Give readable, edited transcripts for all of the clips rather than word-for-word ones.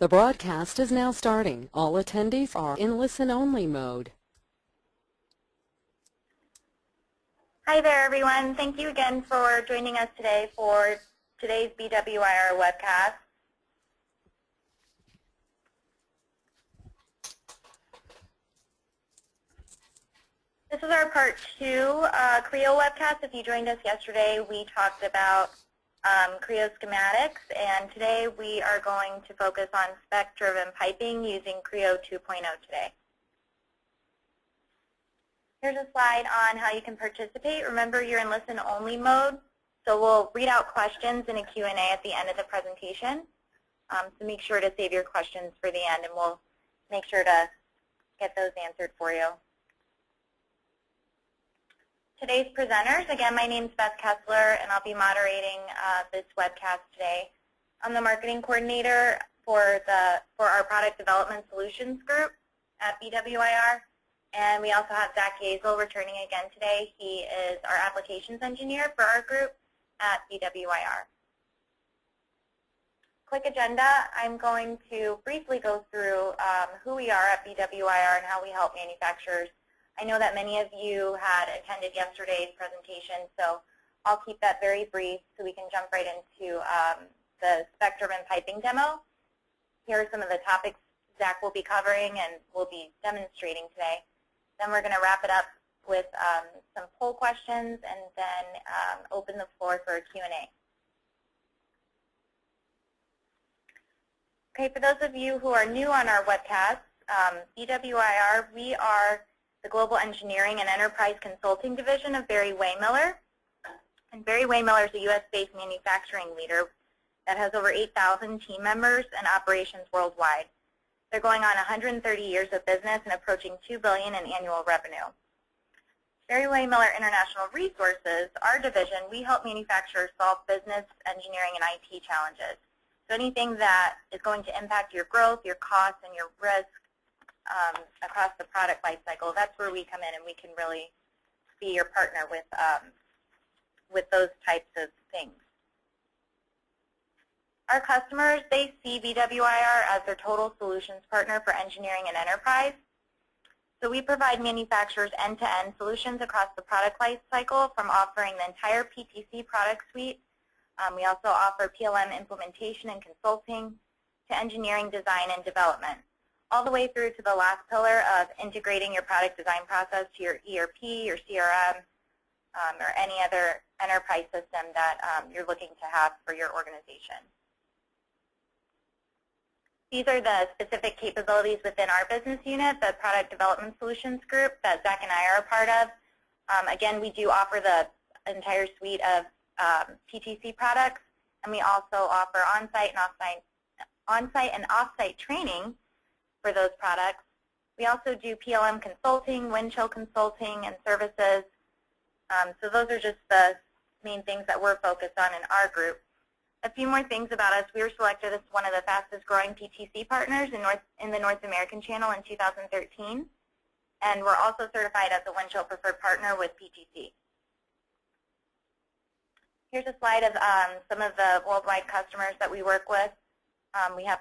The broadcast is now starting. All attendees are in listen-only mode. Hi there, everyone. Thank you again for joining us today for today's BWIR webcast. This is our part 2 Creo webcast. If you joined us yesterday, we talked about Creo schematics, and today we are going to focus on Spec Driven Piping using Creo 2.0 today. Here's a slide on how you can participate. Remember, you're in listen-only mode, so we'll read out questions in a Q&A at the end of the presentation. So make sure to save your questions for the end, and we'll make sure to get those answered for you. Today's presenters, again, my name is Beth Kessler, and I'll be moderating this webcast today. I'm the marketing coordinator for our product development solutions group at BWIR, and we also have Zachary Yazel returning again today. He is our applications engineer for our group at BWIR. Quick agenda, I'm going to briefly go through who we are at BWIR and how we help manufacturers. I know that many of you had attended yesterday's presentation, so I'll keep that very brief so we can jump right into the Spec Driven Piping demo. Here are some of the topics Zach will be covering and will be demonstrating today. Then we're going to wrap it up with some poll questions and then open the floor for a Q&A. Okay, for those of you who are new on our webcast, BWIR, we are the Global Engineering and Enterprise Consulting Division of Barry-Wehmiller. And Barry-Wehmiller is a U.S.-based manufacturing leader that has over 8,000 team members and operations worldwide. They're going on 130 years of business and approaching $2 billion in annual revenue. Barry-Wehmiller International Resources, our division, we help manufacturers solve business, engineering, and IT challenges. So anything that is going to impact your growth, your costs, and your risk across the product life cycle, that's where we come in and we can really be your partner with those types of things. Our customers, they see BWIR as their total solutions partner for engineering and enterprise. So we provide manufacturers end-to-end solutions across the product life cycle, from offering the entire PTC product suite. We also offer PLM implementation and consulting, to engineering, design, and development, all the way through to the last pillar of integrating your product design process to your ERP, your CRM, or any other enterprise system that you're looking to have for your organization. These are the specific capabilities within our business unit, the Product Development Solutions Group that Zach and I are a part of. Again, we do offer the entire suite of PTC products, and we also offer on-site and off-site training for those products. We also do PLM consulting, wind chill consulting, and services. So those are just the main things that we're focused on in our group. A few more things about us. We were selected as one of the fastest growing PTC partners in the North American channel in 2013. And we're also certified as a wind chill preferred partner with PTC. Here's a slide of some of the worldwide customers that we work with. We have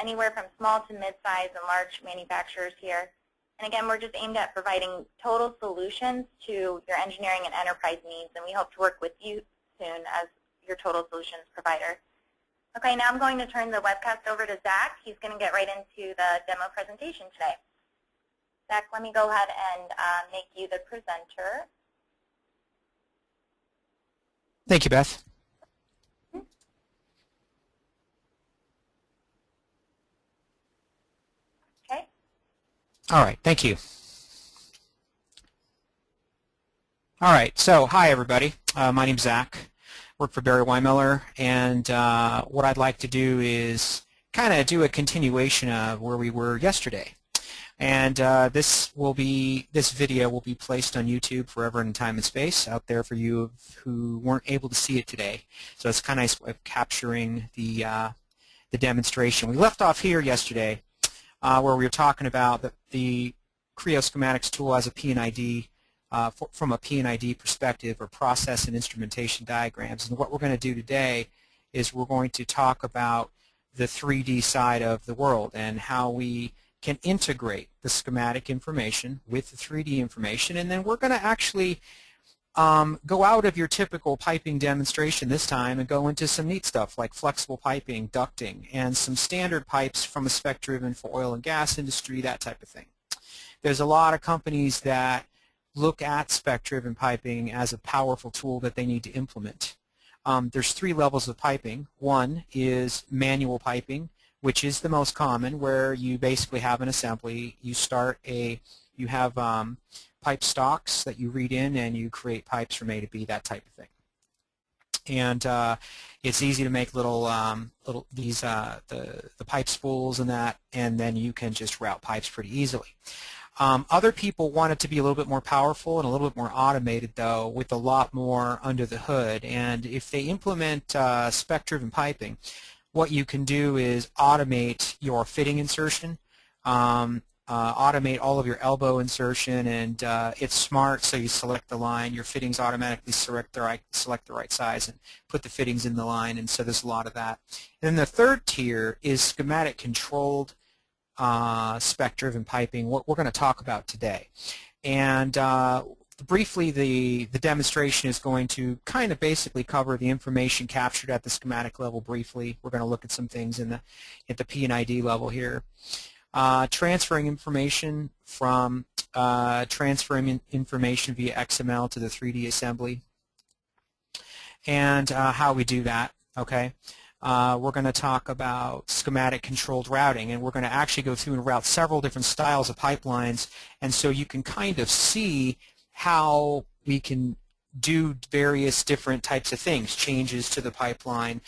anywhere from small to mid-size and large manufacturers here. And again, we're just aimed at providing total solutions to your engineering and enterprise needs, and we hope to work with you soon as your total solutions provider. Okay, now I'm going to turn the webcast over to Zach. He's going to get right into the demo presentation today. Zach, let me go ahead and make you the presenter. Thank you, Beth. Okay. All right, thank you. All right, so hi everybody. My name's Zach. Work for Barry-Wehmiller, and what I'd like to do is kind of do a continuation of where we were yesterday. And this video will be placed on YouTube forever in time and space out there for you who weren't able to see it today. So it's kind of nice of capturing the demonstration. We left off here yesterday where we were talking about the Creo schematics tool as a P&ID from a P&ID perspective, or process and instrumentation diagrams. And what we're going to do today is we're going to talk about the 3D side of the world and how we can integrate the schematic information with the 3D information. And then we're going to actually go out of your typical piping demonstration this time and go into some neat stuff like flexible piping, ducting, and some standard pipes from a spec driven for oil and gas industry, that type of thing. There's a lot of companies that look at spec driven piping as a powerful tool that they need to implement. There's 3 levels of piping. One is manual piping, which is the most common, where you basically have an assembly. You have pipe stocks that you read in, and you create pipes from A to B, that type of thing. And it's easy to make the pipe spools and that, and then you can just route pipes pretty easily. Other people want it to be a little bit more powerful and a little bit more automated, though, with a lot more under the hood. And if they implement spec-driven piping, what you can do is automate your fitting insertion, automate all of your elbow insertion, and it's smart, so you select the line, your fittings automatically select the right size and put the fittings in the line, and so there's a lot of that. And then the third tier is schematic controlled spec-driven piping, what we're going to talk about today. And briefly, the demonstration is going to kind of basically cover the information captured at the schematic level briefly. We're going to look at some things at the P&ID level here. Transferring information from information via XML to the 3D assembly, and how we do that. Okay. We're going to talk about schematic controlled routing, and we're going to actually go through and route several different styles of pipelines, and so you can kind of see how we can do various different types of things, changes to the pipeline,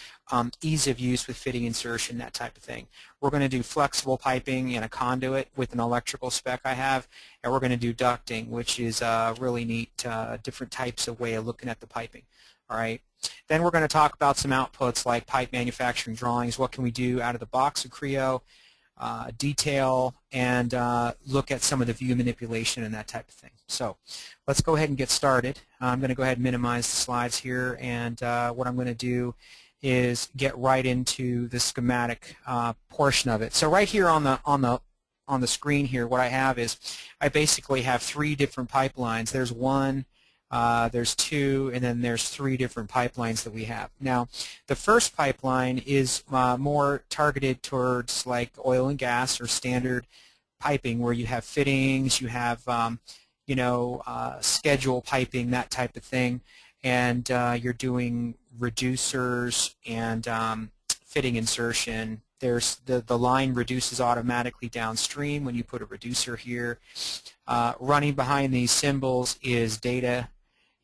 ease of use with fitting insertion, that type of thing. We're going to do flexible piping and a conduit with an electrical spec I have, and we're going to do ducting, which is a really neat different types of way of looking at the piping. All right. Then we're going to talk about some outputs like pipe manufacturing drawings, what can we do out of the box of Creo, detail, and look at some of the view manipulation and that type of thing. So let's go ahead and get started. I'm going to go ahead and minimize the slides here, and what I'm going to do is get right into the schematic portion of it. So right here on the screen here, what I have is I basically have 3 different pipelines. There's 1, there's 2, and then there's 3 different pipelines that we have. Now, the first pipeline is more targeted towards like oil and gas or standard piping, where you have fittings, you have schedule piping, that type of thing, and you're doing reducers and fitting insertion. There's the line reduces automatically downstream when you put a reducer here. Running behind these symbols is data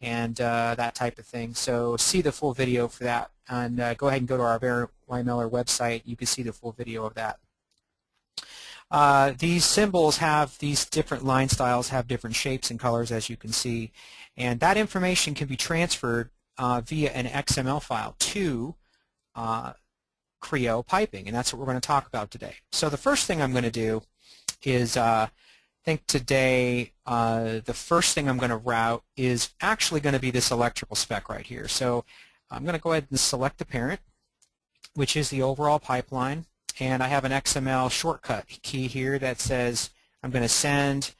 and that type of thing. So see the full video for that, and go ahead and go to our Barry-Wehmiller website. You can see the full video of that. These symbols have these different line styles, have different shapes and colors, as you can see, and that information can be transferred via an XML file to Creo piping, and that's what we're going to talk about today. So the first thing I'm going to do is I think today the first thing I'm going to route is actually going to be this electrical spec right here. So I'm going to go ahead and select the parent, which is the overall pipeline, and I have an XML shortcut key here that says I'm going to send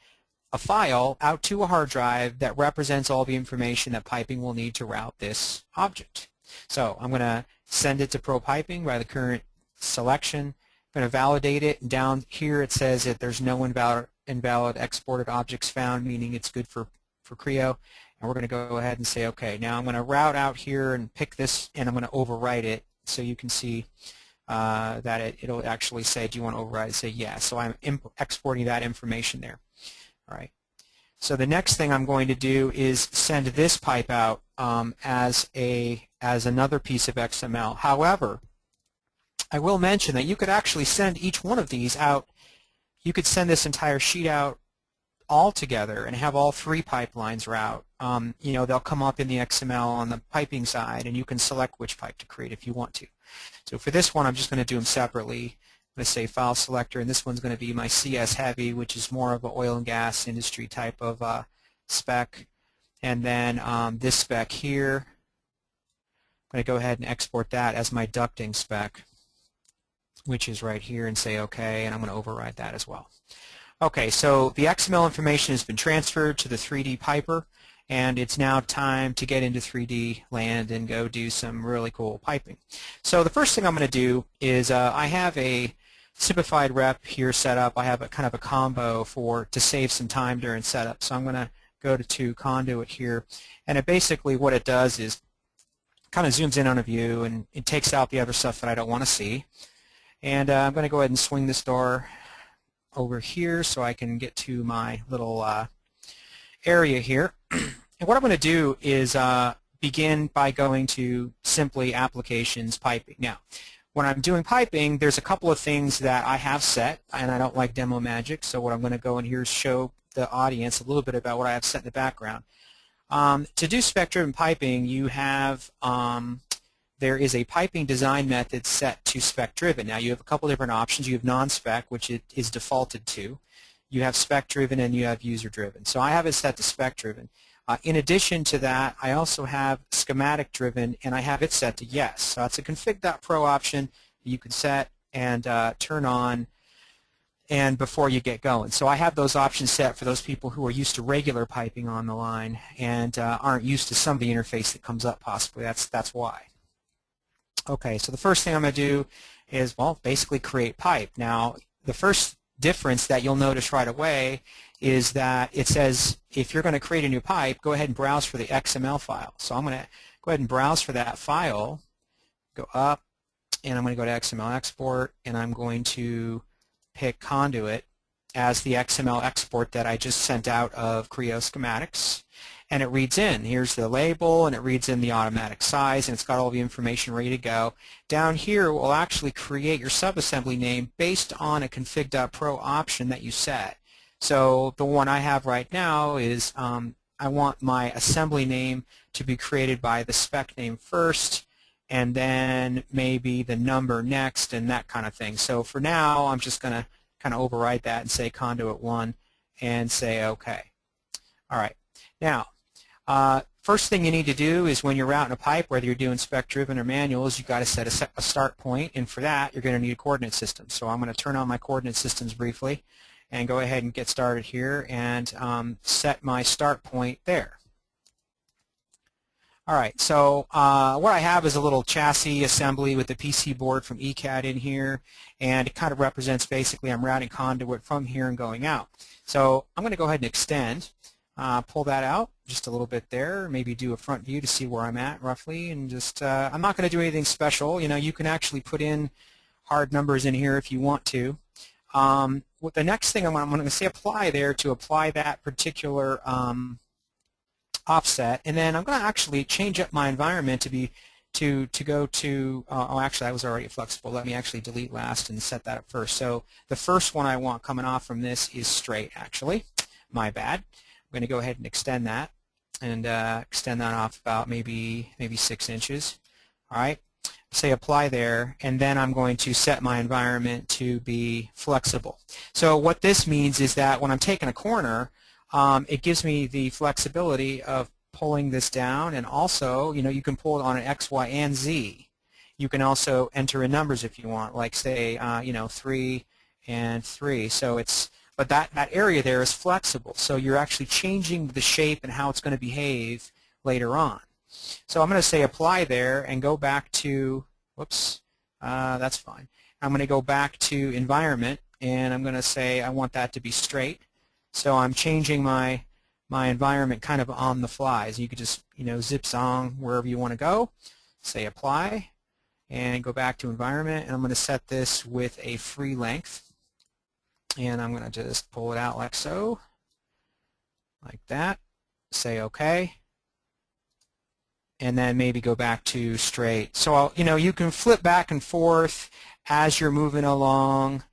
a file out to a hard drive that represents all the information that piping will need to route this object. So I'm going to send it to Pro Piping by the current selection. I'm going to validate it, and down here it says that there's no invalid exported objects found, meaning it's good for Creo. And we're going to go ahead and say OK. Now I'm going to route out here and pick this, and I'm going to overwrite it so you can see that it'll actually say, do you want to override it? Say yes. So I'm exporting that information there. All right. So the next thing I'm going to do is send this pipe out as another piece of XML. However, I will mention that you could actually send each one of these out. You could send this entire sheet out all together and have all 3 pipelines route. They'll come up in the XML on the piping side, and you can select which pipe to create if you want to. So for this one, I'm just going to do them separately. I'm going to say File Selector, and this one's going to be my CS Heavy, which is more of an oil and gas industry type of spec. And then this spec here, I'm going to go ahead and export that as my ducting spec. which is right here, and say OK, and I'm going to override that as well. Okay, so the XML information has been transferred to the 3D piper, and it's now time to get into 3D land and go do some really cool piping. So the first thing I'm going to do is I have a simplified rep here set up. I have a kind of a combo to save some time during setup. So I'm going to go to conduit here, and it basically what it does is kind of zooms in on a view and it takes out the other stuff that I don't want to see. And I'm going to go ahead and swing this door over here so I can get to my little area here. And what I'm going to do is begin by going to simply applications piping. Now, when I'm doing piping, there's a couple of things that I have set, and I don't like demo magic, so what I'm going to go in here is show the audience a little bit about what I have set in the background. To do Spec Driven Piping, you have there is a piping design method set to Spec Driven. Now you have a couple different options. You have non-spec, which it is defaulted to. You have Spec Driven and you have User Driven. So I have it set to Spec Driven. In addition to that, I also have Schematic Driven, and I have it set to Yes. So that's a config.pro option that you can set and turn on and before you get going. So I have those options set for those people who are used to regular piping on the line and aren't used to some of the interface that comes up possibly. That's why. Okay, so the first thing I'm going to do is, well, basically create pipe. Now, the first difference that you'll notice right away is that it says if you're going to create a new pipe, go ahead and browse for the XML file. So I'm going to go ahead and browse for that file, go up, and I'm going to go to XML export, and I'm going to pick conduit as the XML export that I just sent out of Creo schematics, and it reads in. Here's the label, and it reads in the automatic size, and it's got all the information ready to go. Down here, we'll actually create your subassembly name based on a config.pro option that you set. So the one I have right now is I want my assembly name to be created by the spec name first, and then maybe the number next and that kind of thing. So for now, I'm just going to kind of override that and say conduit 1 and say OK. All right. Now, first thing you need to do is when you're routing a pipe, whether you're doing spec driven or manual, is you've got to set a start point, and for that you're going to need a coordinate system. So I'm going to turn on my coordinate systems briefly and go ahead and get started here and set my start point there. All right, so what I have is a little chassis assembly with the PC board from ECAD in here, and it kind of represents basically I'm routing conduit from here and going out. So I'm going to go ahead and extend, pull that out just a little bit there, maybe do a front view to see where I'm at roughly, and just I'm not going to do anything special. You know, you can actually put in hard numbers in here if you want to. The next thing I'm going to say apply there to apply that particular offset, and then I'm going to actually change up my environment to go to oh, actually I was already flexible. Let me actually delete last and set that up first. So the first one I want coming off from this is straight, actually. My bad. I'm going to go ahead and extend that and extend that off about maybe 6 inches. All right. Say apply there, and then I'm going to set my environment to be flexible. So what this means is that when I'm taking a corner, it gives me the flexibility of pulling this down, and also, you know, you can pull it on an X, Y, and Z. You can also enter in numbers if you want, like say, you know, 3 and 3. So it's, but that area there is flexible. So you're actually changing the shape and how it's going to behave later on. So I'm going to say apply there and go back to, whoops, that's fine. I'm going to go back to environment, and I'm going to say I want that to be straight. So I'm changing my environment kind of on the fly. So you could just, you know, zip zong wherever you want to go, say apply, and go back to environment, and I'm going to set this with a free length, and I'm going to just pull it out like so, like that, say OK, and then maybe go back to straight. So you know, you can flip back and forth as you're moving along,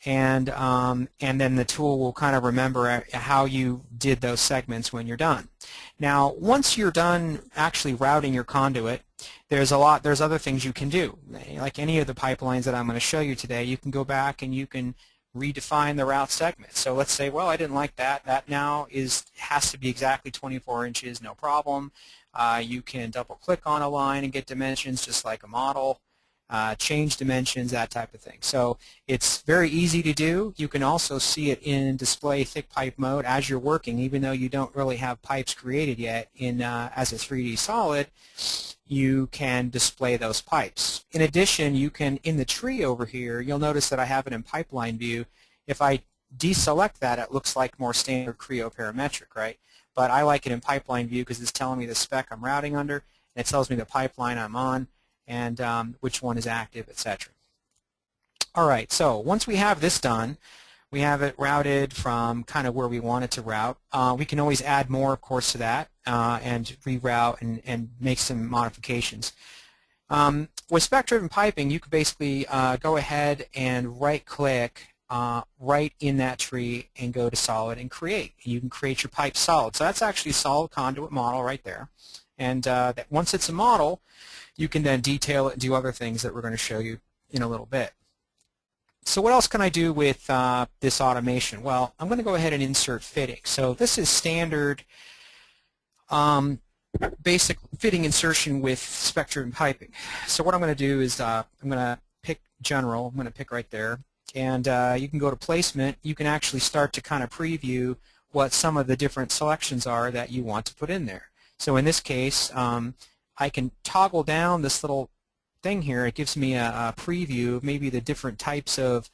and then the tool will kind of remember how you did those segments when you're done. Now, once you're done actually routing your conduit, there's other things you can do. Like any of the pipelines that I'm going to show you today, you can go back and you can redefine the route segment. So let's say, well, I didn't like that. That now has to be exactly 24 inches, no problem. You can double click on a line and get dimensions just like a model, change dimensions, that type of thing. So it's very easy to do. You can also see it in display thick pipe mode as you're working, even though you don't really have pipes created yet in as a 3D solid. You can display those pipes. In addition, you can, in the tree over here, you'll notice that I have it in pipeline view. If I deselect that, it looks like more standard Creo parametric, right? But I like it in pipeline view because it's telling me the spec I'm routing under, and it tells me the pipeline I'm on, and which one is active, etc. All right, so once we have this done, we have it routed from kind of where we want it to route. We can always add more, of course, to that and reroute and make some modifications. With Spec Driven Piping, you can basically go ahead and right-click right in that tree and go to Solid and create. You can create your pipe solid. So that's actually a solid conduit model right there. And once it's a model, you can then detail it and do other things that we're going to show you in a little bit. So what else can I do with this automation? Well, I'm going to go ahead and insert fitting. So this is standard basic fitting insertion with Spec Driven Piping. So what I'm going to do is I'm going to pick General. I'm going to pick right there. And you can go to Placement. You can actually start to kind of preview what some of the different selections are that you want to put in there. So in this case, I can toggle down this little thing here. It gives me a preview of maybe the different types of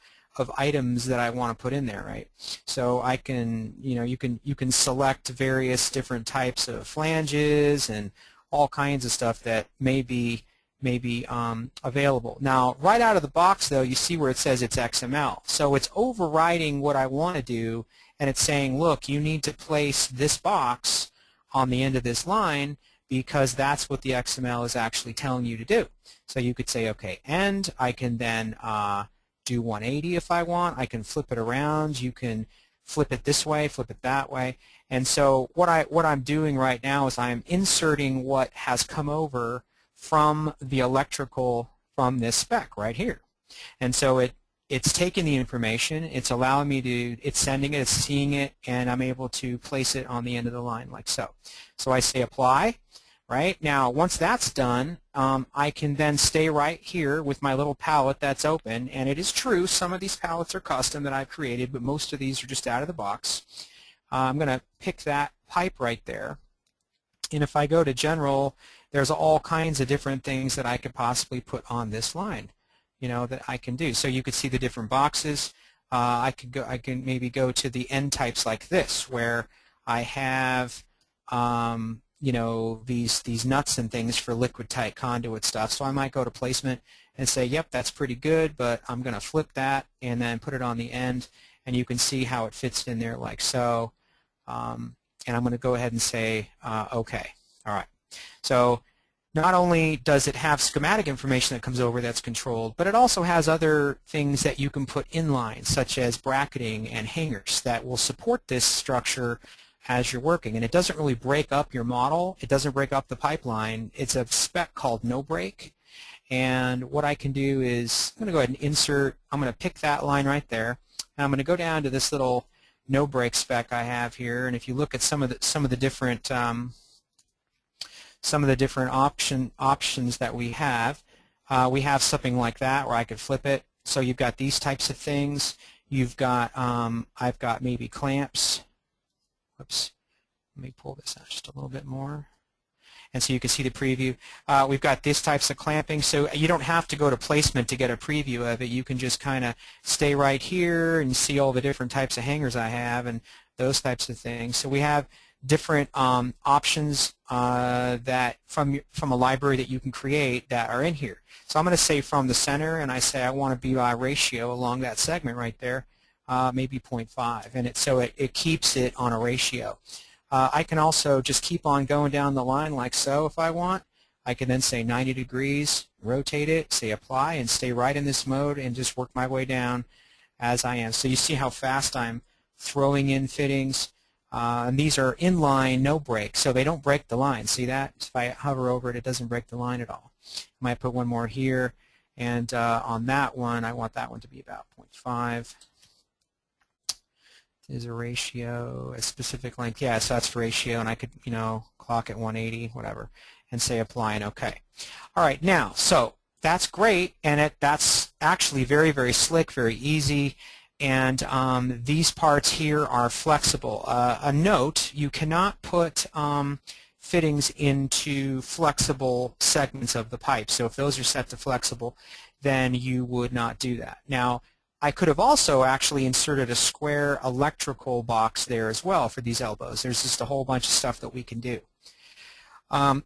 items that I want to put in there, right? So I can, you can select various different types of flanges and all kinds of stuff that may be available. Now, right out of the box, though, you see where it says it's XML. So it's overriding what I want to do, and it's saying, look, you need to place this box on the end of this line because that's what the XML is actually telling you to do. So you could say, okay, and I can then do 180 if I want. I can flip it around. You can flip it this way, flip it that way. And so what I'm doing right now is I'm inserting what has come over from the electrical from this spec right here. And so it's taking the information, it's allowing me to, it's sending it, it's seeing it, and I'm able to place it on the end of the line like so. So I say apply. Right? Now, once that's done, I can then stay right here with my little palette that's open, and it is true, some of these palettes are custom that I've created, but most of these are just out of the box. I'm going to pick that pipe right there, and if I go to General, there's all kinds of different things that I could possibly put on this line, that I can do. So you could see the different boxes. I can maybe go to the end types like this, where I have these nuts and things for liquid tight conduit stuff. So I might go to Placement and say, yep, that's pretty good, but I'm going to flip that and then put it on the end, and you can see how it fits in there like so. And I'm going to go ahead and say OK. All right. So not only does it have schematic information that comes over that's controlled, but it also has other things that you can put in line, such as bracketing and hangers that will support this structure as you're working. And it doesn't really break up your model. It doesn't break up the pipeline. It's a spec called no break. And what I can do is I'm going to go ahead and insert. I'm going to pick that line right there. And I'm going to go down to this little no break spec I have here. And if you look at some of the different options that we have something like that where I could flip it. So you've got these types of things. You've got I've got maybe clamps. Whoops. Let me pull this out just a little bit more. And so you can see the preview. We've got these types of clamping, so you don't have to go to Placement to get a preview of it. You can just kind of stay right here and see all the different types of hangers I have and those types of things. So we have different options that from a library that you can create that are in here. So I'm going to say from the center, and I say I want to be by ratio along that segment right there, maybe 0.5, and so it keeps it on a ratio. I can also just keep on going down the line like so if I want. I can then say 90 degrees, rotate it, say apply, and stay right in this mode and just work my way down as I am. So you see how fast I'm throwing in fittings. And these are inline, no break, so they don't break the line. See that? If I hover over it, it doesn't break the line at all. I might put one more here, and on that one, I want that one to be about 0.5. Is a ratio, a specific length. Yeah, so that's ratio, and I could, clock at 180, whatever, and say apply and OK. All right, now, so that's great, and that's actually very, very slick, very easy. And these parts here are flexible. A note, you cannot put fittings into flexible segments of the pipe. So if those are set to flexible, then you would not do that. Now, I could have also actually inserted a square electrical box there as well for these elbows. There's just a whole bunch of stuff that we can do.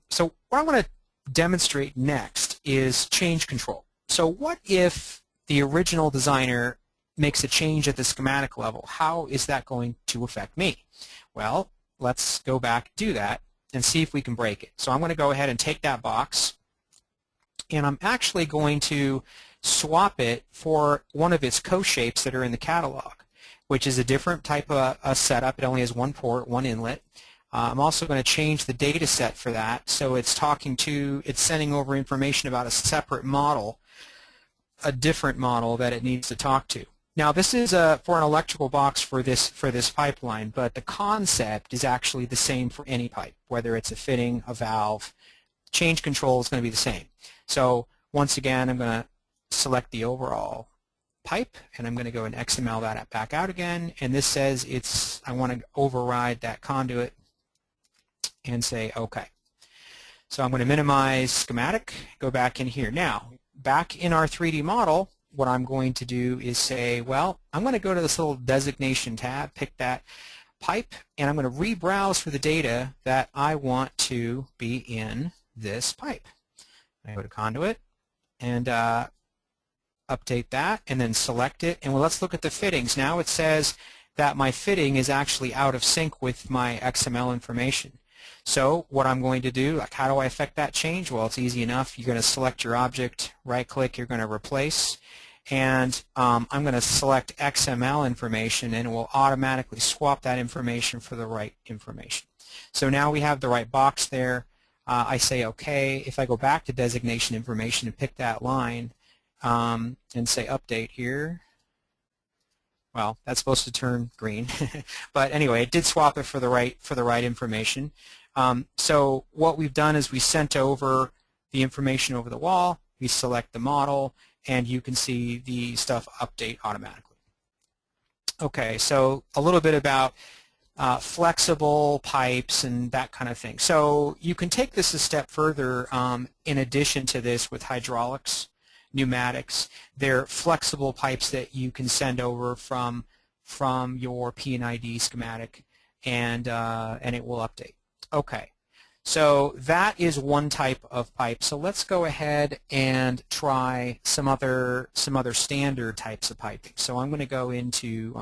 So what I want to demonstrate next is change control. So what if the original designer makes a change at the schematic level? How is that going to affect me? Well, let's go back and do that and see if we can break it. So I'm going to go ahead and take that box, and I'm actually going to swap it for one of its co-shapes that are in the catalog, which is a different type of a setup. It only has one port, one inlet. I'm also going to change the data set for that, so it's sending over information about a separate model, a different model that it needs to talk to. Now, this is for an electrical box for this pipeline, but the concept is actually the same for any pipe, whether it's a fitting, a valve. Change control is going to be the same. So once again, I'm going to select the overall pipe, and I'm going to go and XML that back out again. And this says I want to override that conduit and say OK. So I'm going to minimize schematic, go back in here. Now, back in our 3D model, what I'm going to do is say, well, I'm going to go to this little designation tab, pick that pipe, and I'm going to rebrowse for the data that I want to be in this pipe. I go to conduit and update that, and then select it. And well, let's look at the fittings. Now it says that my fitting is actually out of sync with my XML information. So what I'm going to do, like, how do I affect that change? Well, it's easy enough. You're going to select your object, right-click, you're going to replace, and I'm going to select XML information, and it will automatically swap that information for the right information. So now we have the right box there. I say OK. If I go back to designation information and pick that line and say update here, well, that's supposed to turn green. But anyway, it did swap it for the right information. So what we've done is we sent over the information over the wall, we select the model, and you can see the stuff update automatically. Okay, so a little bit about flexible pipes and that kind of thing. So you can take this a step further in addition to this with hydraulics, pneumatics. They're flexible pipes that you can send over from your P&ID schematic, and it will update. Okay, so that is one type of pipe. So let's go ahead and try some other standard types of piping. So I'm going to go into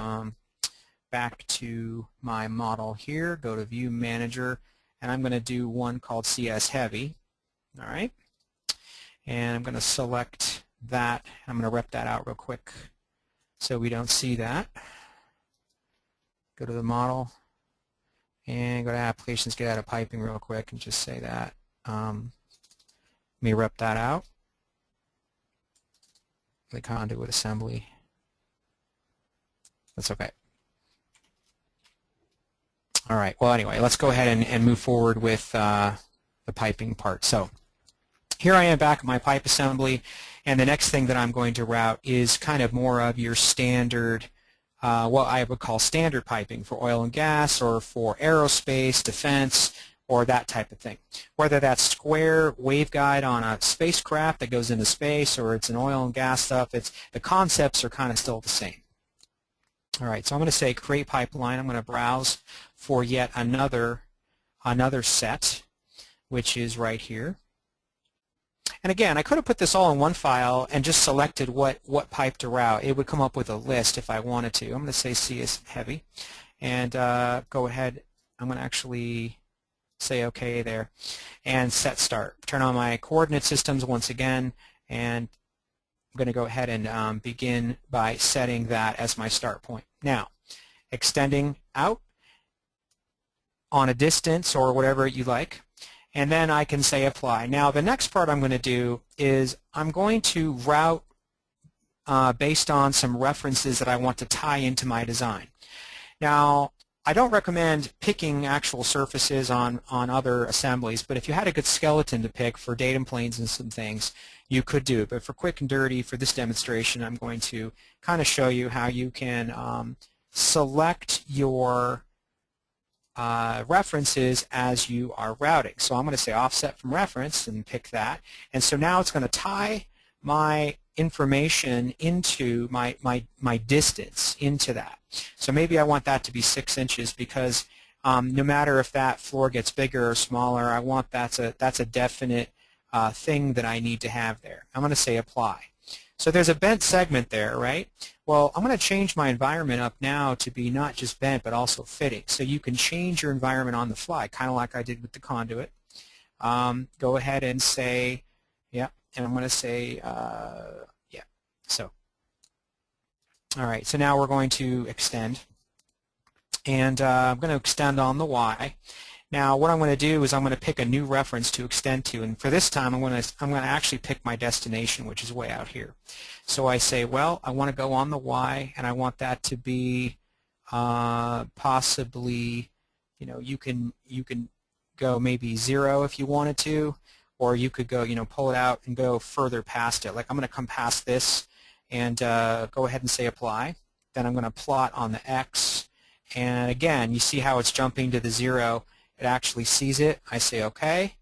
back to my model here, go to View Manager, and I'm going to do one called CS Heavy. All right, and I'm going to select that. I'm going to rep that out real quick so we don't see that. Go to the model and go to Applications, get out of piping real quick, and just say that. Let me rep that out. The conduit assembly. That's okay. All right. Well, anyway, let's go ahead and move forward with the piping part. So here I am back at my pipe assembly, and the next thing that I'm going to route is kind of more of your standard, what I would call standard piping for oil and gas or for aerospace, defense, or that type of thing. Whether that's square waveguide on a spacecraft that goes into space or it's an oil and gas stuff, the concepts are kind of still the same. All right, so I'm going to say create pipeline. I'm going to browse for yet another set, which is right here. And again, I could have put this all in one file and just selected what pipe to route. It would come up with a list if I wanted to. I'm going to say CS Heavy and go ahead. I'm going to actually say OK there and set start. Turn on my coordinate systems once again, and I'm going to go ahead and begin by setting that as my start point. Now, extending out on a distance or whatever you like, and then I can say apply. Now, the next part I'm going to do is I'm going to route based on some references that I want to tie into my design. Now, I don't recommend picking actual surfaces on other assemblies, but if you had a good skeleton to pick for datum planes and some things, you could do it. But for quick and dirty, for this demonstration, I'm going to kind of show you how you can select your references as you are routing. So I'm going to say offset from reference and pick that. And so now it's going to tie my information into my distance into that. So maybe I want that to be 6 inches because no matter if that floor gets bigger or smaller, I want that's a definite thing that I need to have there. I'm going to say apply. So there's a bent segment there, right? Well, I'm going to change my environment up now to be not just bent but also fitting. So you can change your environment on the fly, kind of like I did with the conduit. Go ahead and say, yeah, and I'm going to say, yeah. So, all right, so now we're going to extend. And I'm going to extend on the Y. Now what I'm going to do is I'm going to pick a new reference to extend to, and for this time I'm going to actually pick my destination, which is way out here. So I say, well, I want to go on the Y, and I want that to be possibly, you know, you can go maybe 0 if you wanted to, or you could go, you know, pull it out and go further past it. Like I'm going to come past this and go ahead and say apply. Then I'm going to plot on the X, and again, you see how it's jumping to the 0. It actually sees it. I say OK,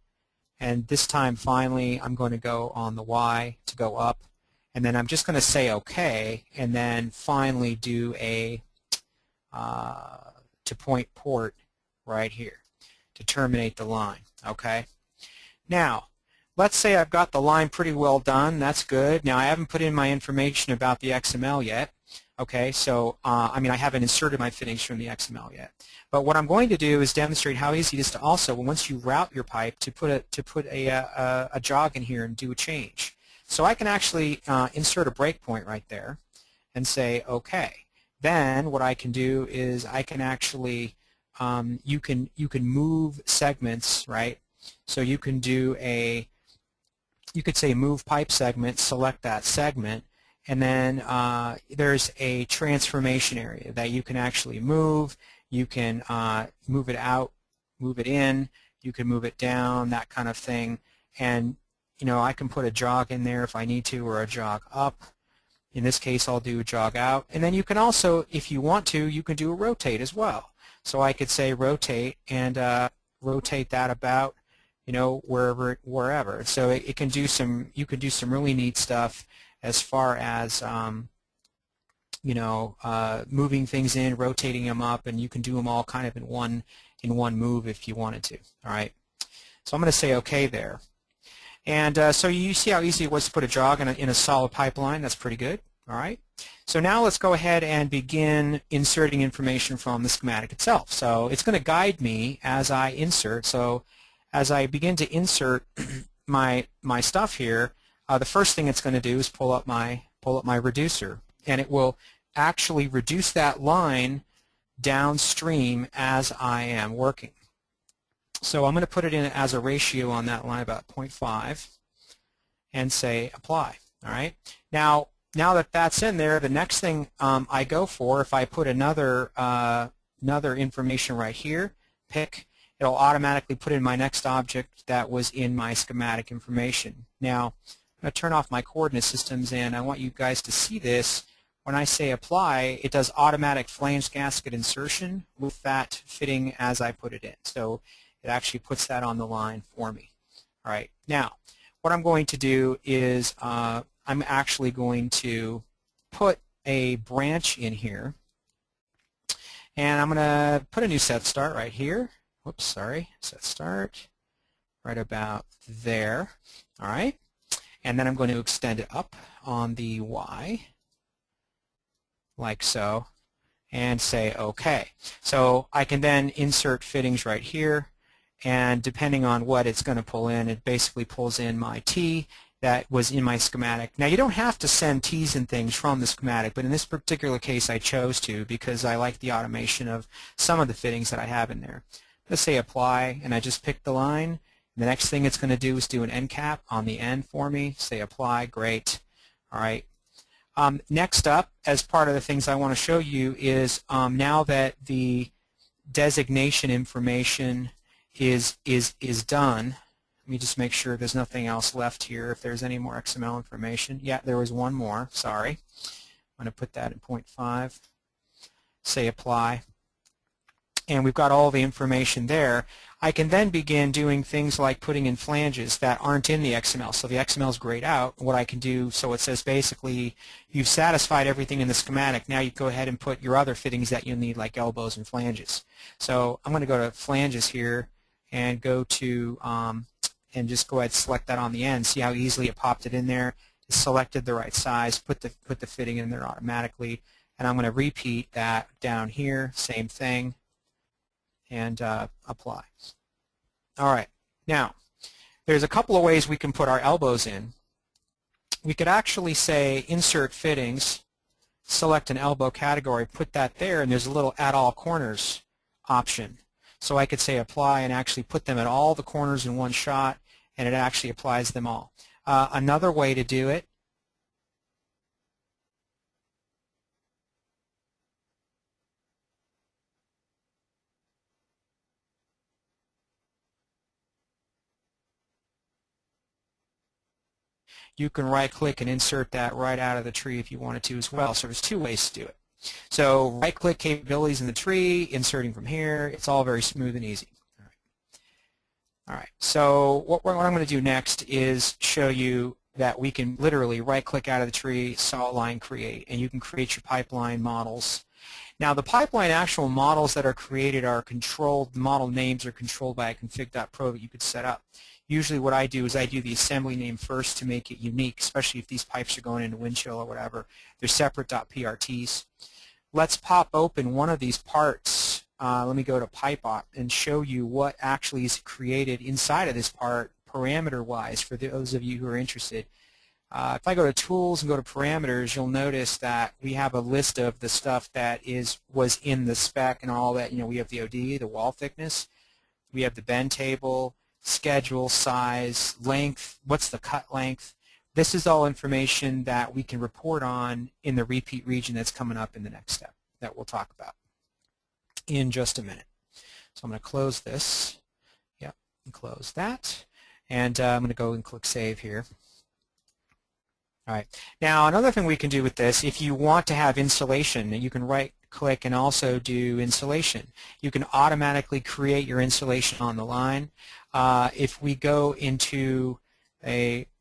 and this time finally I'm going to go on the Y to go up, and then I'm just going to say OK, and then finally do a to point port right here to terminate the line. Okay. Now let's say I've got the line pretty well done. That's good. Now I haven't put in my information about the XML yet. Okay, so I mean I haven't inserted my fittings from the XML yet. But what I'm going to do is demonstrate how easy it is to also, once you route your pipe, to put a jog in here and do a change. So I can actually insert a breakpoint right there and say OK. Then what I can do is I can actually you can move segments, right? So you can do you could say move pipe segment, select that segment, and then there's a transformation area that you can actually move. You can move it out, move it in, you can move it down, that kind of thing. And you know, I can put a jog in there if I need to, or a jog up. In this case, I'll do a jog out. And then you can also, if you want to, you can do a rotate as well. So I could say rotate and rotate that about, you know, wherever. So it can do some, you can do some really neat stuff as far as you know, moving things in, rotating them up, and you can do them all kind of in one move if you wanted to. All right. So I'm going to say OK there. And so you see how easy it was to put a jog in a solid pipeline. That's pretty good. All right. So now let's go ahead and begin inserting information from the schematic itself. So it's going to guide me as I insert. So as I begin to insert my stuff here, the first thing it's going to do is pull up my reducer, and it will actually reduce that line downstream as I am working. So I'm going to put it in as a ratio on that line, about 0.5, and say apply. All right. Now that that's in there, the next thing I go for, if I put another information right here, pick, it'll automatically put in my next object that was in my schematic information. Now I'm going to turn off my coordinate systems, and I want you guys to see this. When I say apply, it does automatic flange gasket insertion with that fitting as I put it in. So it actually puts that on the line for me. All right. Now, what I'm going to do is I'm actually going to put a branch in here, and I'm going to put a new set start right here. Whoops, sorry. Set start right about there. All right. And then I'm going to extend it up on the Y, like so, and say OK. So I can then insert fittings right here, and depending on what it's going to pull in, it basically pulls in my T that was in my schematic. Now you don't have to send T's and things from the schematic, but in this particular case I chose to because I like the automation of some of the fittings that I have in there. Let's say apply, and I just pick the line. The next thing it's going to do is do an end cap on the end for me. Say apply, great. All right. Next up, as part of the things I want to show you is now that the designation information is done. Let me just make sure there's nothing else left here. If there's any more XML information. Yeah, there was one more. Sorry. I'm going to put that in 0.5. Say apply. And we've got all the information there. I can then begin doing things like putting in flanges that aren't in the XML. So the XML is grayed out. What I can do, so it says basically you've satisfied everything in the schematic. Now you go ahead and put your other fittings that you need, like elbows and flanges. So I'm going to go to flanges here and go to and just go ahead and select that on the end. See how easily it popped it in there. It selected the right size, put the fitting in there automatically, and I'm going to repeat that down here. Same thing. And apply. All right. Now, there's a couple of ways we can put our elbows in. We could actually say insert fittings, select an elbow category, put that there, and there's a little add all corners option. So I could say apply and actually put them at all the corners in one shot, and it actually applies them all. Another way to do it you can right-click and insert that right out of the tree if you wanted to as well. So there's two ways to do it. So right-click capabilities in the tree, inserting from here. It's all very smooth and easy. All right. So what I'm going to do next is show you that we can literally right-click out of the tree, saw line create, and you can create your pipeline models. Now the pipeline actual models that are created are controlled, the model names are controlled by a config.pro that you could set up. Usually what I do is I do the assembly name first to make it unique, especially if these pipes are going into wind chill or whatever. They're separate .prts. Let's pop open one of these parts. Let me go to PipeOp and show you what actually is created inside of this part parameter-wise for those of you who are interested. If I go to Tools and go to Parameters, you'll notice that we have a list of the stuff that was in the spec and all that. You know, we have the OD, the wall thickness, we have the bend table, schedule, size, length, what's the cut length. This is all information that we can report on in the repeat region that's coming up in the next step that we'll talk about in just a minute. So I'm going to close this. Yep, and close that. And I'm going to go and click Save here. All right. Now another thing we can do with this, if you want to have insulation, you can right-click and also do insulation. You can automatically create your insulation on the line. If we go into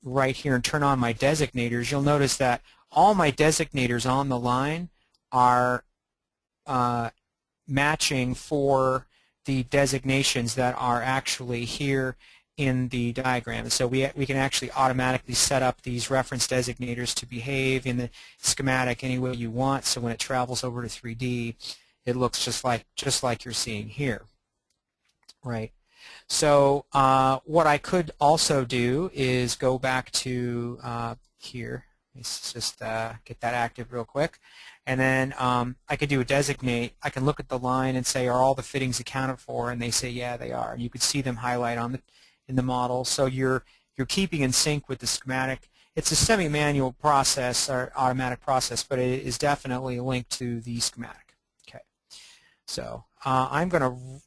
right here and turn on my designators, you'll notice that all my designators on the line are matching for the designations that are actually here in the diagram. So we can actually automatically set up these reference designators to behave in the schematic any way you want, so when it travels over to 3D it looks just like you're seeing here. Right. So what I could also do is go back to here. Let's just get that active real quick. And then I could do a designate. I can look at the line and say, are all the fittings accounted for? And they say, yeah, they are. And you could see them highlight in the model. So you're keeping in sync with the schematic. It's a semi-manual process or automatic process, but it is definitely linked to the schematic. Okay. So I'm going to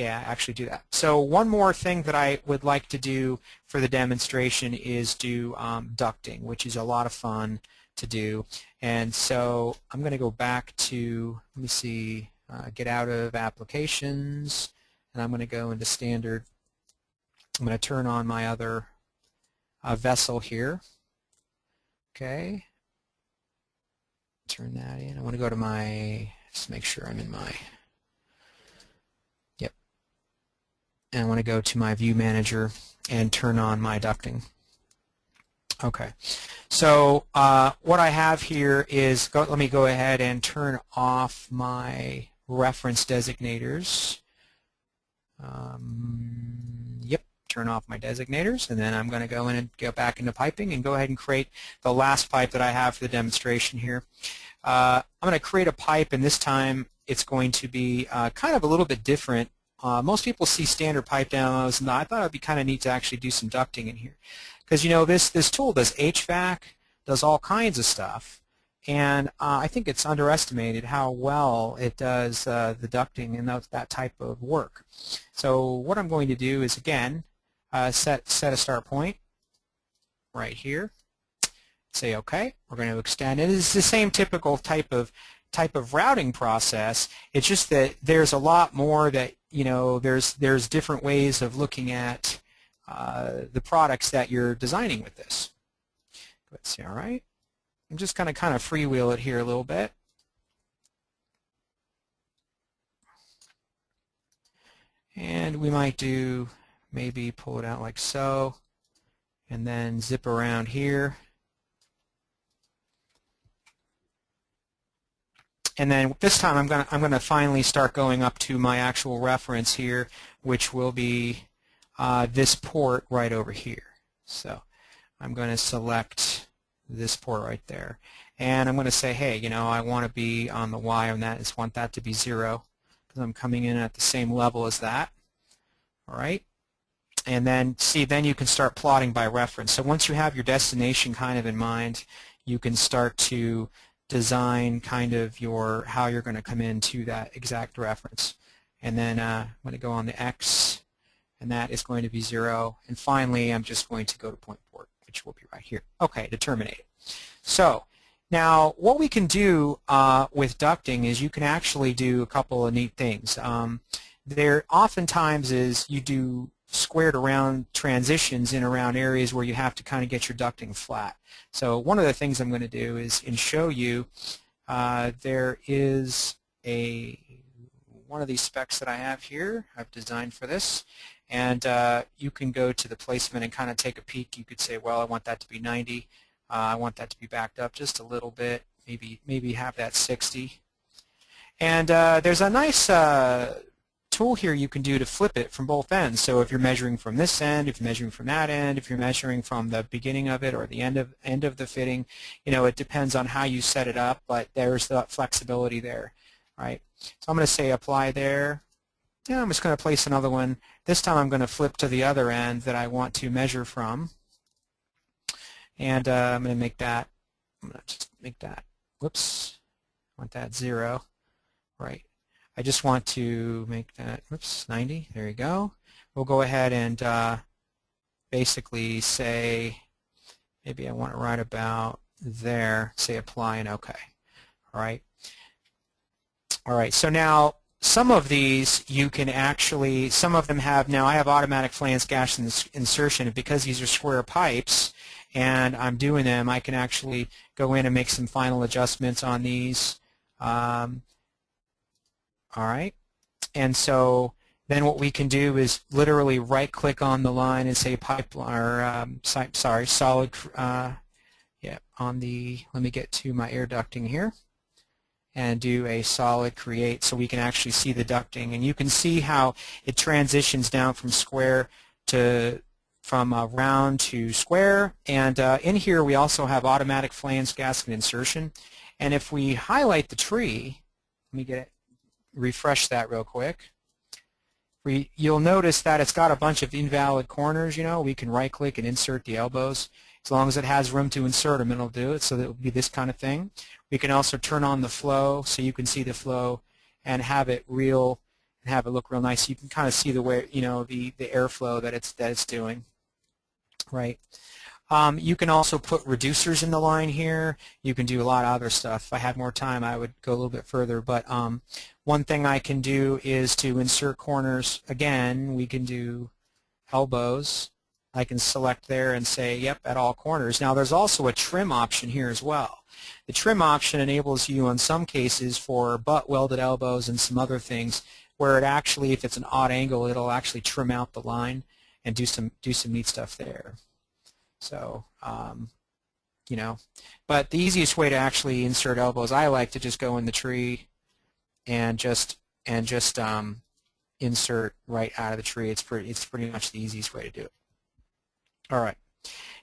actually do that. So one more thing that I would like to do for the demonstration is do ducting, which is a lot of fun to do. And so I'm going to go back to, let me see, get out of applications, and I'm going to go into standard. I'm going to turn on my other vessel here. Okay. Turn that in. I want to go to my, just make sure I'm in my, yep. And I want to go to my view manager and turn on my ducting. Okay. So what I have here is, let me go ahead and turn off my reference designators. Yep. Turn off my designators, and then I'm going to go in and go back into piping and go ahead and create the last pipe that I have for the demonstration here. I'm going to create a pipe, and this time it's going to be kind of a little bit different. Most people see standard pipe demos, and I thought it would be kind of neat to actually do some ducting in here. Because, you know, this tool does HVAC, does all kinds of stuff, and I think it's underestimated how well it does the ducting and that type of work. So what I'm going to do is, again, set a start point right here. Say OK. We're going to extend it. It's the same typical type of routing process. It's just that there's a lot more that, there's different ways of looking at the products that you're designing with this. Let's see. All right. I'm just going to kind of freewheel it here a little bit. And we might do, maybe pull it out like so, and then zip around here. And then this time I'm going to finally start going up to my actual reference here, which will be this port right over here. So I'm going to select this port right there, and I'm going to say, hey, I want to be on the Y on that. I just want that to be 0 because I'm coming in at the same level as that. All right, and then then you can start plotting by reference. So once you have your destination kind of in mind, you can start to design kind of how you're going to come into that exact reference. And then I'm going to go on the X, and that is going to be 0. And finally, I'm just going to go to point port, which will be right here. Okay, to terminate it. So now what we can do with ducting is you can actually do a couple of neat things. There oftentimes is you do squared around transitions in around areas where you have to kind of get your ducting flat. So one of the things I'm going to do is show you there is one of these specs that I have here I've designed for this, and you can go to the placement and kind of take a peek. You could say, well, I want that to be 90. I want that to be backed up just a little bit, maybe have that 60. And there's a nice tool here you can do to flip it from both ends. So if you're measuring from this end, if you're measuring from that end, if you're measuring from the beginning of it or the end of the fitting, it depends on how you set it up, but there's the flexibility there, right? So I'm going to say apply there. Yeah, I'm just going to place another one. This time I'm going to flip to the other end that I want to measure from, and I'm going to make that. I'm going to just make that. Whoops, I want that 0, right? I just want to make that, whoops, 90. There you go. We'll go ahead and basically say, maybe I want it right about there. Say apply and OK. All right. All right. So now some of these you can actually, some of them have, now I have automatic flange gas insertion, and because these are square pipes and I'm doing them, I can actually go in and make some final adjustments on these. All right, and so then what we can do is literally right-click on the line and say pipeline, or solid. Yeah, on the. Let me get to my air ducting here, and do a solid create, so we can actually see the ducting, and you can see how it transitions down from square to round to square. And in here we also have automatic flange gasket insertion, and if we highlight the tree, let me get it. Refresh that real quick. You'll notice that it's got a bunch of invalid corners. We can right-click and insert the elbows. As long as it has room to insert them, it'll do it. So that will be this kind of thing. We can also turn on the flow, so you can see the flow and have it look real nice. You can kind of see the way the airflow that it's doing, right? You can also put reducers in the line here. You can do a lot of other stuff. If I had more time, I would go a little bit further. But one thing I can do is to insert corners. Again, we can do elbows. I can select there and say, yep, at all corners. Now, there's also a trim option here as well. The trim option enables you, in some cases, for butt welded elbows and some other things, where it actually, if it's an odd angle, it'll actually trim out the line and do some neat stuff there. So, but the easiest way to actually insert elbows, I like to just go in the tree and just insert right out of the tree. It's pretty much the easiest way to do it. All right.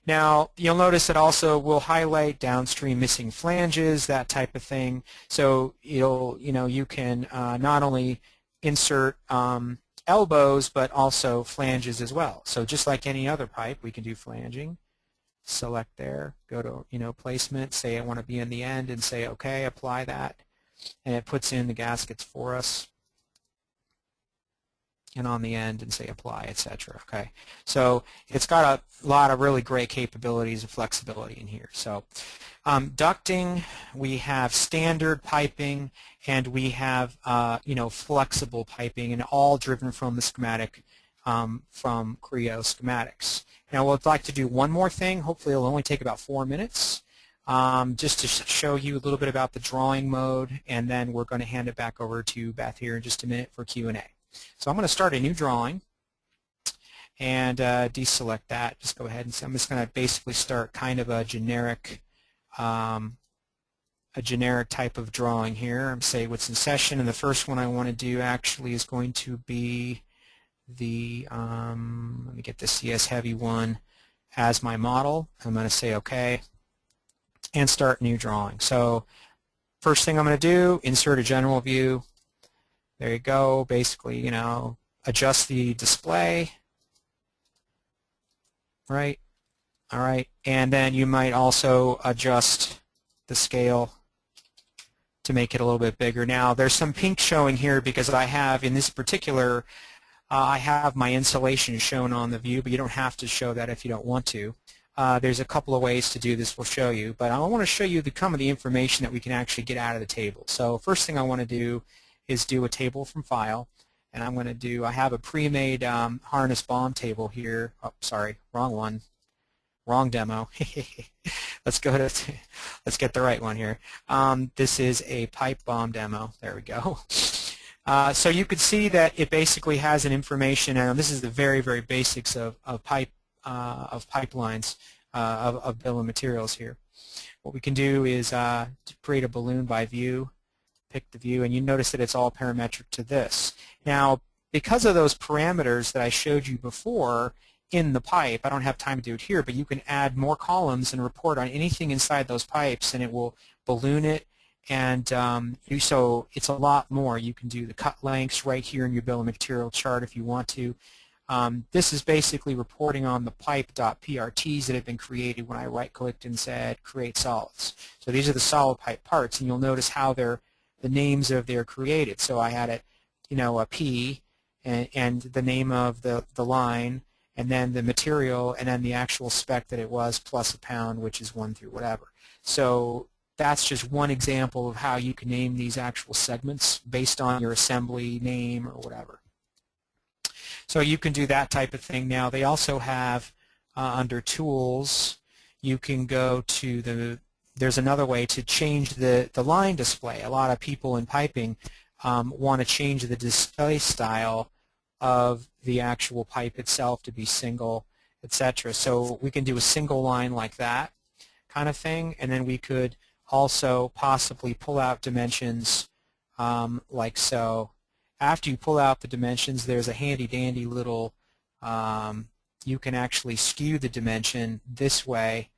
Now, you'll notice it also will highlight downstream missing flanges, that type of thing. So you can not only insert elbows, but also flanges as well. So just like any other pipe, we can do flanging. select there, go to placement, say I want to be in the end, and say OK, apply that, and it puts in the gaskets for us. And on the end and say apply, etc. Okay, so it's got a lot of really great capabilities and flexibility in here. So ducting, we have standard piping, and we have flexible piping, and all driven from the schematic from Creo schematics. Now we'd like to do one more thing. Hopefully it'll only take about 4 minutes. Just to show you a little bit about the drawing mode, and then we're going to hand it back over to Beth here in just a minute for Q&A. So I'm going to start a new drawing and deselect that. Just go ahead and I'm just going to basically start kind of a generic type of drawing here. I'm say what's in session, and the first one I want to do actually is going to be the let me get the CS heavy one as my model. I'm going to say OK and start new drawing. So first thing I'm going to do, insert a general view. There you go. Basically, adjust the display, right? All right, and then you might also adjust the scale to make it a little bit bigger. Now, there's some pink showing here because I have, in this particular, I have my insulation shown on the view, but you don't have to show that if you don't want to. There's a couple of ways to do this we'll show you, but I want to show you some of the information that we can actually get out of the table. So first thing I want to do is do a table from file, and I'm going to do, I have a pre-made harness bomb table here. Oh, sorry, wrong one, wrong demo. Let's go to, let's get the right one here. This is a pipe bomb demo. There we go. So you could see that it basically has an information, and this is the very, very basics of pipelines, of bill of materials here. What we can do is to create a balloon by view. Pick the view, and you notice that it's all parametric to this. Now, because of those parameters that I showed you before in the pipe, I don't have time to do it here, but you can add more columns and report on anything inside those pipes, and it will balloon it, and so it's a lot more. You can do the cut lengths right here in your bill of material chart if you want to. This is basically reporting on the pipe.prts that have been created when I right-clicked and said create solids. So these are the solid pipe parts, and you'll notice how they're the names of their created. So I had it, a P and the name of the line, and then the material, and then the actual spec that it was, plus a pound, which is 1 through whatever. So that's just one example of how you can name these actual segments based on your assembly name or whatever. So you can do that type of thing. Now they also have under tools, you can go to there's another way to change the line display. A lot of people in piping want to change the display style of the actual pipe itself to be single, etc. So we can do a single line like that kind of thing, and then we could also possibly pull out dimensions like so. After you pull out the dimensions, there's a handy-dandy little, you can actually skew the dimension this way.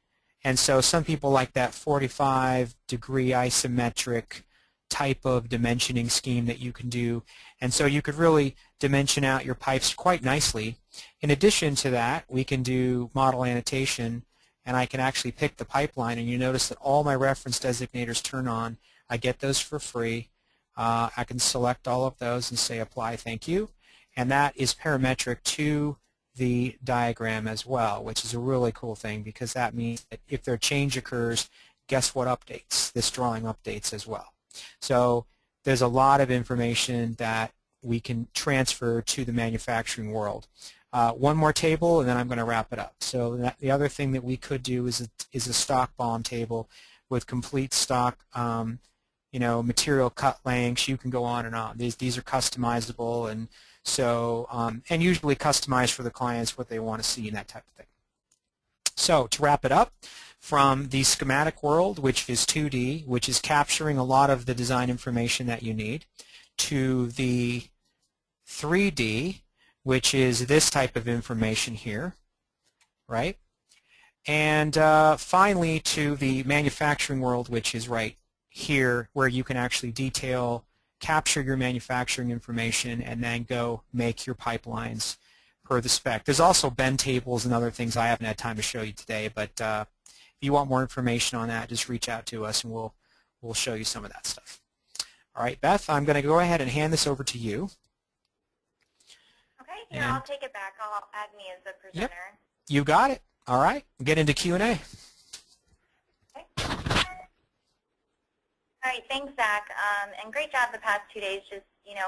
And so some people like that 45-degree isometric type of dimensioning scheme that you can do. And so you could really dimension out your pipes quite nicely. In addition to that, we can do model annotation, and I can actually pick the pipeline, and you notice that all my reference designators turn on. I get those for free. I can select all of those and say apply, thank you. And that is parametric to the diagram as well, which is a really cool thing because that means that if their change occurs, guess what updates? This drawing updates as well. So there's a lot of information that we can transfer to the manufacturing world. One more table and then I'm going to wrap it up. So the other thing that we could do is a stock bomb table with complete stock material cut lengths. You can go on and on. These are customizable, and so and usually customized for the clients what they want to see and that type of thing. So to wrap it up, from the schematic world, which is 2D, which is capturing a lot of the design information that you need, to the 3D, which is this type of information here, right? And finally to the manufacturing world, which is right here, where you can actually capture your manufacturing information and then go make your pipelines per the spec. There's also bend tables and other things I haven't had time to show you today, but if you want more information on that, just reach out to us and we'll show you some of that stuff. All right, Beth, I'm going to go ahead and hand this over to you. Okay, here, I'll take it back. I'll add me as the presenter. Yep, you got it. All right, get into Q&A. Okay. All right, thanks, Zach. And great job the past 2 days just,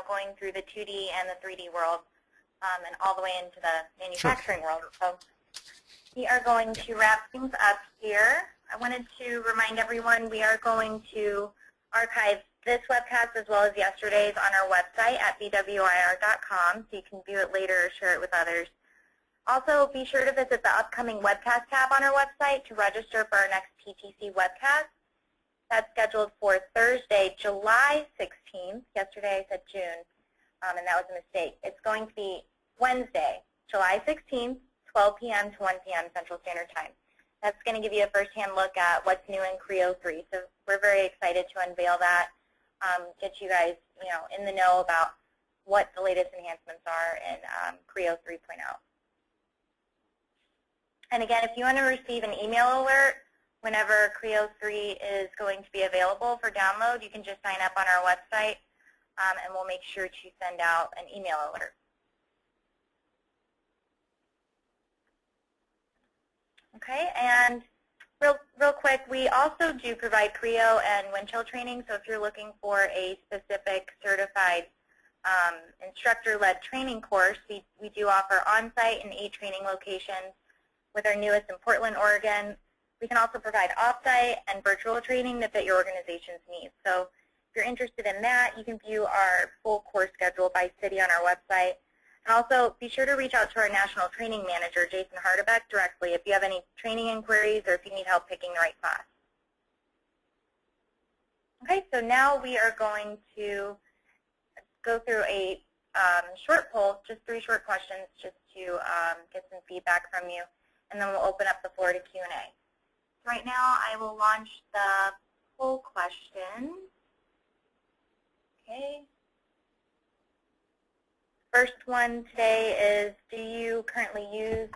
going through the 2D and the 3D world and all the way into the manufacturing world. So we are going to wrap things up here. I wanted to remind everyone we are going to archive this webcast as well as yesterday's on our website at bwir.com, so you can view it later or share it with others. Also, be sure to visit the upcoming webcast tab on our website to register for our next PTC webcast. That's scheduled for Thursday, July 16th. Yesterday I said June, and that was a mistake. It's going to be Wednesday, July 16th, 12 p.m. to 1 p.m. Central Standard Time. That's going to give you a first-hand look at what's new in Creo 3. So we're very excited to unveil that, get you guys, in the know about what the latest enhancements are in Creo 3.0. And again, if you want to receive an email alert whenever Creo 3 is going to be available for download, you can just sign up on our website, and we'll make sure to send out an email alert. Okay, and real quick, we also do provide Creo and wind chill training, so if you're looking for a specific certified instructor-led training course, we do offer on-site and 8 training locations with our newest in Portland, Oregon. We can also provide off-site and virtual training to fit your organization's needs. So if you're interested in that, you can view our full course schedule by city on our website. And also, be sure to reach out to our National Training Manager, Jason Hardebeck, directly if you have any training inquiries or if you need help picking the right class. Okay, so now we are going to go through a short poll, just 3 short questions just to get some feedback from you, and then we'll open up the floor to Q&A. Right now, I will launch the poll question. Okay. First one today is, do you currently use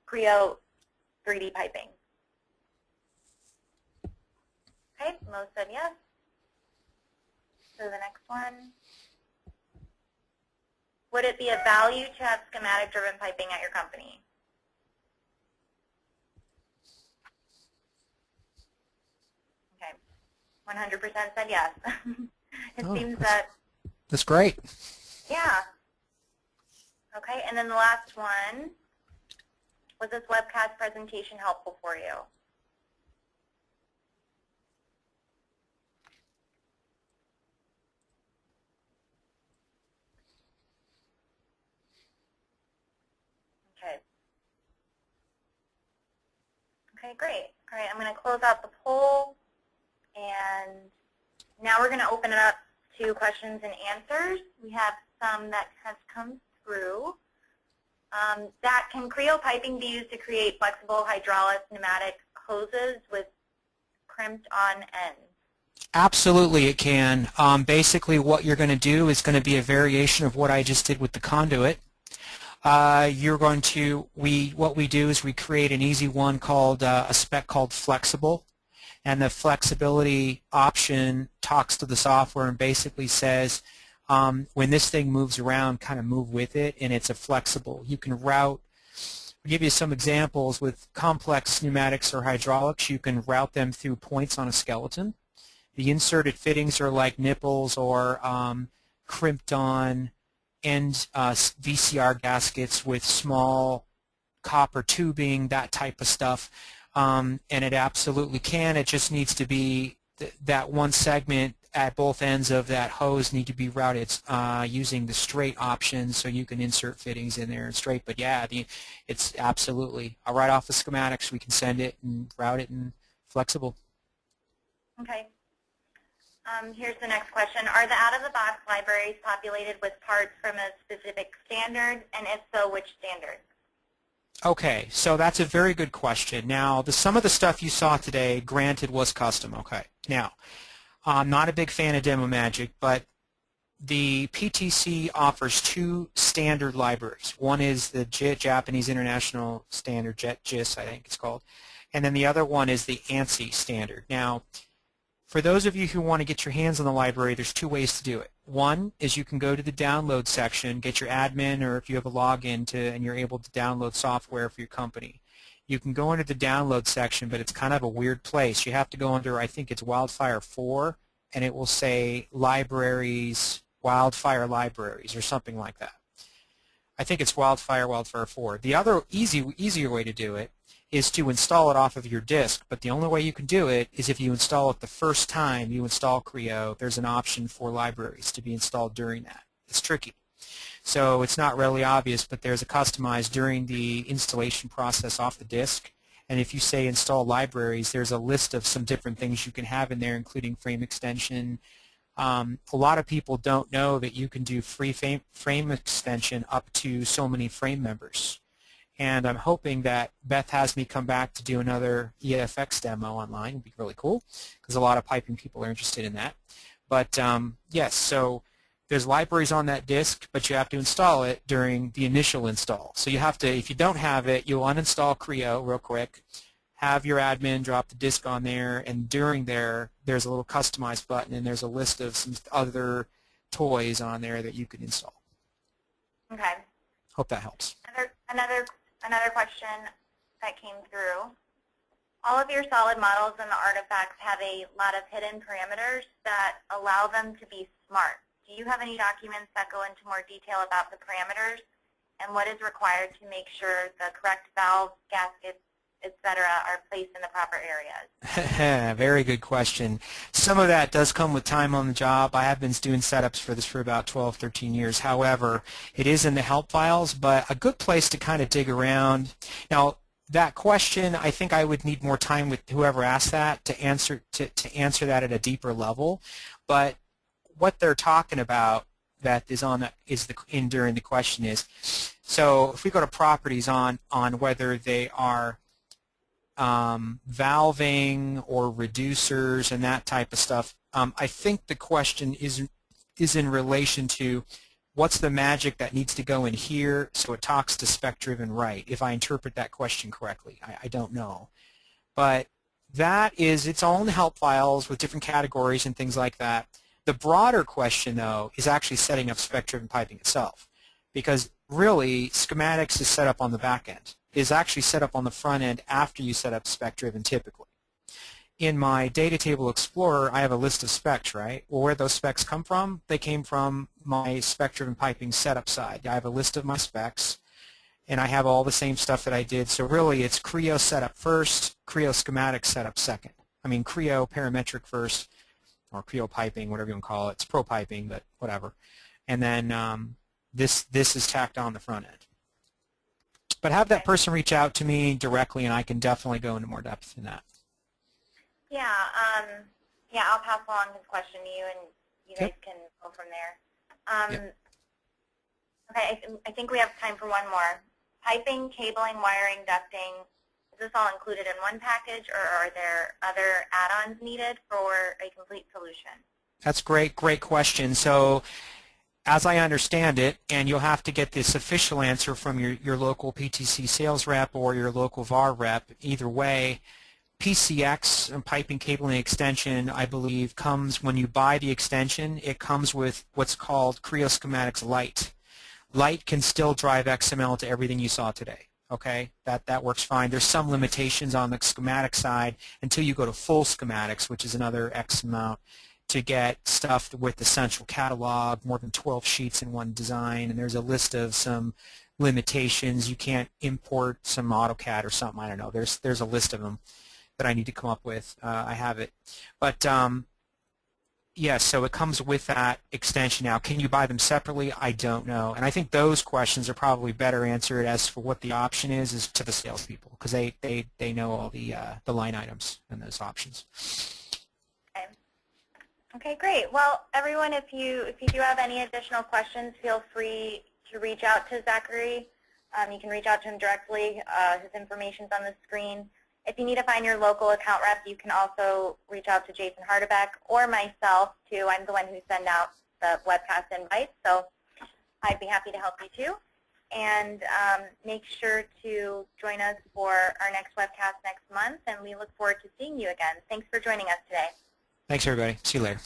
Creo 3D piping? Okay, most said yes. So the next one. Would it be of value to have schematic driven piping at your company? Okay, 100% said yes. It seems that that's great. Yeah. Okay, and then the last one, was this webcast presentation helpful for you? Okay. Okay, great. All right, I'm going to close out the poll, and now we're going to open it up to questions and answers. We have some that has come through. Zach, can Creo piping be used to create flexible hydraulic pneumatic hoses with crimped on ends? Absolutely it can. Basically what you're going to do is going to be a variation of what I just did with the conduit. What we do is we create an easy one called a spec called flexible. And the flexibility option talks to the software and basically says when this thing moves around, kind of move with it, and it's a flexible. You can route, I'll give you some examples with complex pneumatics or hydraulics. You can route them through points on a skeleton. The inserted fittings are like nipples or crimped on end VCR gaskets with small copper tubing, that type of stuff. And it absolutely can. It just needs to be that one segment at both ends of that hose need to be routed using the straight option, so you can insert fittings in there and straight. But yeah, it's absolutely right off the schematics. We can send it and route it and flexible. Okay. Here's the next question. Are the out-of-the-box libraries populated with parts from a specific standard, and if so, which standard? Okay, so that's a very good question. Now, some of the stuff you saw today, granted, was custom. Okay. Now, I'm not a big fan of Demo Magic, but the PTC offers two standard libraries. One is the Japanese International Standard, JIS, I think it's called, and then the other one is the ANSI standard. Now, for those of you who want to get your hands on the library, there's two ways to do it. One is you can go to the download section, get your admin, or if you have a login and you're able to download software for your company. You can go into the download section, but it's kind of a weird place. You have to go under, I think it's Wildfire 4, and it will say libraries, Wildfire libraries, or something like that. I think it's Wildfire 4. The other easier way to do it is to install it off of your disk, but the only way you can do it is if you install it the first time you install Creo. There's an option for libraries to be installed during that. It's tricky. So it's not really obvious, but there's a customize during the installation process off the disk. And if you say install libraries, there's a list of some different things you can have in there, including frame extension. A lot of people don't know that you can do free frame extension up to so many frame members. And I'm hoping that Beth has me come back to do another EFX demo online. It would be really cool because a lot of piping people are interested in that. But yes, so there's libraries on that disk, but you have to install it during the initial install. So you have to, if you don't have it, you'll uninstall Creo real quick, have your admin drop the disk on there, and during there's a little customize button, and there's a list of some other toys on there that you can install. Okay. Hope that helps. Another question that came through. All of your solid models and the artifacts have a lot of hidden parameters that allow them to be smart. Do you have any documents that go into more detail about the parameters and what is required to make sure the correct valves, gaskets, etc. are placed in the proper areas? Very good question. Some of that does come with time on the job. I have been doing setups for this for about 12, 13 years. However, it is in the help files, but a good place to kind of dig around. Now, that question, I think I would need more time with whoever asked that to answer that at a deeper level. But what they're talking about that is during the question is, so if we go to properties on whether they are valving or reducers and that type of stuff, I think the question is in relation to what's the magic that needs to go in here so it talks to Spec Driven right, if I interpret that question correctly. I don't know. But that is, it's all in the help files with different categories and things like that. The broader question, though, is actually setting up Spec Driven Piping itself, because really schematics is set up on the back end. It is actually set up on the front end after you set up Spec Driven typically. In my Data Table Explorer, I have a list of specs, right? Well, where those specs come from? They came from my Spec Driven Piping setup side. I have a list of my specs, and I have all the same stuff that I did. So really, it's Creo setup first, Creo Schematic setup second. I mean, Creo Parametric first, or Creo Piping, whatever you want to call it. It's Pro Piping, but whatever. And then this is tacked on the front end. But have that person reach out to me directly, and I can definitely go into more depth in that. Yeah, I'll pass along his question to you, and you guys can go from there. Okay, I think we have time for one more. Piping, cabling, wiring, ducting, is this all included in one package, or are there other add-ons needed for a complete solution? That's great question. So as I understand it, and you'll have to get this official answer from your local PTC sales rep or your local VAR rep, either way, PCX, piping, cabling, extension, I believe, comes when you buy the extension. It comes with what's called Creo Schematics Lite. Lite can still drive XML to everything you saw today. Okay, that works fine. There's some limitations on the schematic side until you go to full schematics, which is another X amount, to get stuff with the central catalog, more than 12 sheets in one design, and there's a list of some limitations. You can't import some AutoCAD or something. I don't know. There's a list of them that I need to come up with. I have it. But yes, so it comes with that extension now. Can you buy them separately? I don't know. And I think those questions are probably better answered as for what the option is to the salespeople, because they know all the line items and those options. Okay, great. Well, everyone, if you do have any additional questions, feel free to reach out to Zachary. You can reach out to him directly. His information's on the screen. If you need to find your local account rep, you can also reach out to Jason Hardebeck or myself, too. I'm the one who sends out the webcast invite, so I'd be happy to help you too. And make sure to join us for our next webcast next month, and we look forward to seeing you again. Thanks for joining us today. Thanks, everybody. See you later.